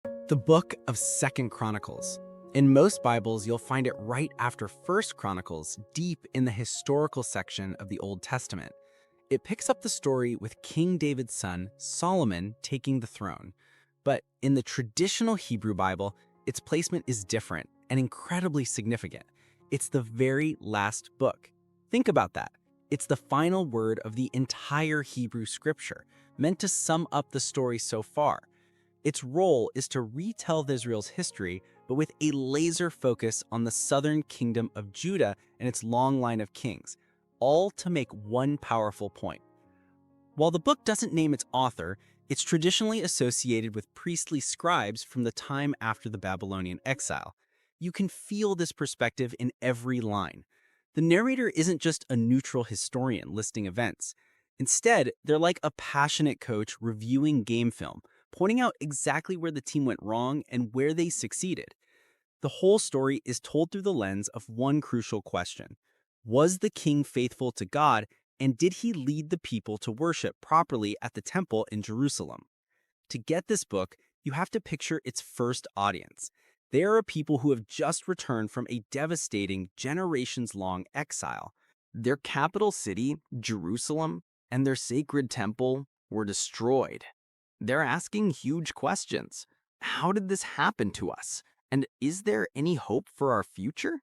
The book of 2nd Chronicles. In most Bibles, you'll find it right after 1st Chronicles, deep in the historical section of the Old Testament. It picks up the story with King David's son, Solomon, taking the throne. But in the traditional Hebrew Bible, its placement is different and incredibly significant. It's the very last book. Think about that. It's the final word of the entire Hebrew scripture, meant to sum up the story so far. Its role is to retell Israel's history, but with a laser focus on the southern kingdom of Judah and its long line of kings, all to make one powerful point. While the book doesn't name its author, it's traditionally associated with priestly scribes from the time after the Babylonian exile. You can feel this perspective in every line. The narrator isn't just a neutral historian listing events. Instead, they're like a passionate coach reviewing game film, pointing out exactly where the team went wrong and where they succeeded. The whole story is told through the lens of one crucial question. Was the king faithful to God, and did he lead the people to worship properly at the temple in Jerusalem? To get this book, you have to picture its first audience. They are a people who have just returned from a devastating, generations-long exile. Their capital city, Jerusalem, and their sacred temple were destroyed. They're asking huge questions. How did this happen to us? And is there any hope for our future?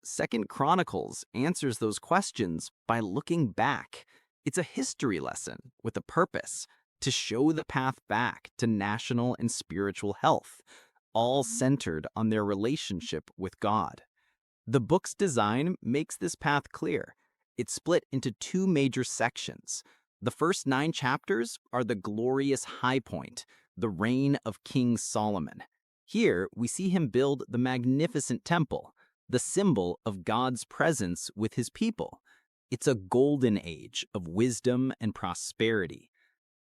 2nd Chronicles answers those questions by looking back. It's a history lesson with a purpose to show the path back to national and spiritual health, all centered on their relationship with God. The book's design makes this path clear. It's split into two major sections. The first 9 chapters are the glorious high point, the reign of King Solomon. Here, we see him build the magnificent temple, the symbol of God's presence with his people. It's a golden age of wisdom and prosperity.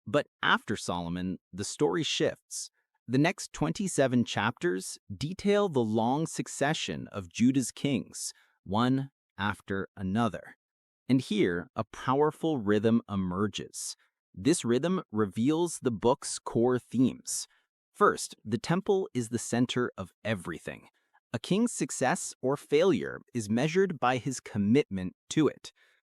But after Solomon, the story shifts. The next 27 chapters detail the long succession of Judah's kings, one after another. And here, a powerful rhythm emerges. This rhythm reveals the book's core themes. First, the temple is the center of everything. A king's success or failure is measured by his commitment to it.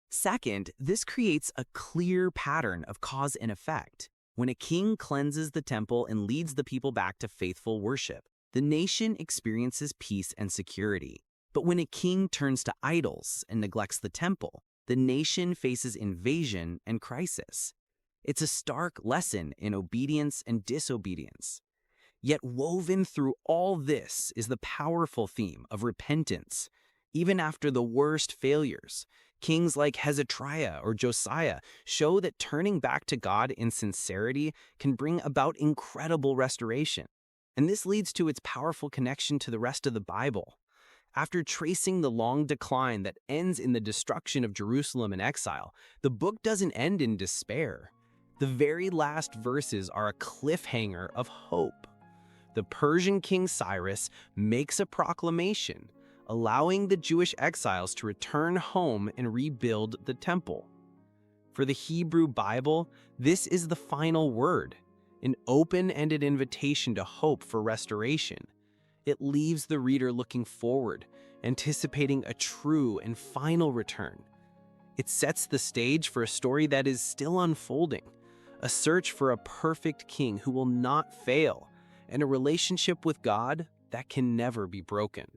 Second, this creates a clear pattern of cause and effect. When a king cleanses the temple and leads the people back to faithful worship, the nation experiences peace and security. But when a king turns to idols and neglects the temple, the nation faces invasion and crisis. It's a stark lesson in obedience and disobedience. Yet woven through all this is the powerful theme of repentance. Even after the worst failures, kings like Hezekiah or Josiah show that turning back to God in sincerity can bring about incredible restoration. And this leads to its powerful connection to the rest of the Bible. After tracing the long decline that ends in the destruction of Jerusalem in exile, the book doesn't end in despair. The very last verses are a cliffhanger of hope. The Persian king Cyrus makes a proclamation, allowing the Jewish exiles to return home and rebuild the temple. For the Hebrew Bible, this is the final word, an open-ended invitation to hope for restoration. It leaves the reader looking forward, anticipating a true and final return. It sets the stage for a story that is still unfolding, a search for a perfect king who will not fail, and a relationship with God that can never be broken.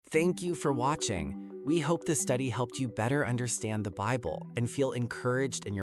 Thank you for watching. We hope this study helped you better understand the Bible and feel encouraged in your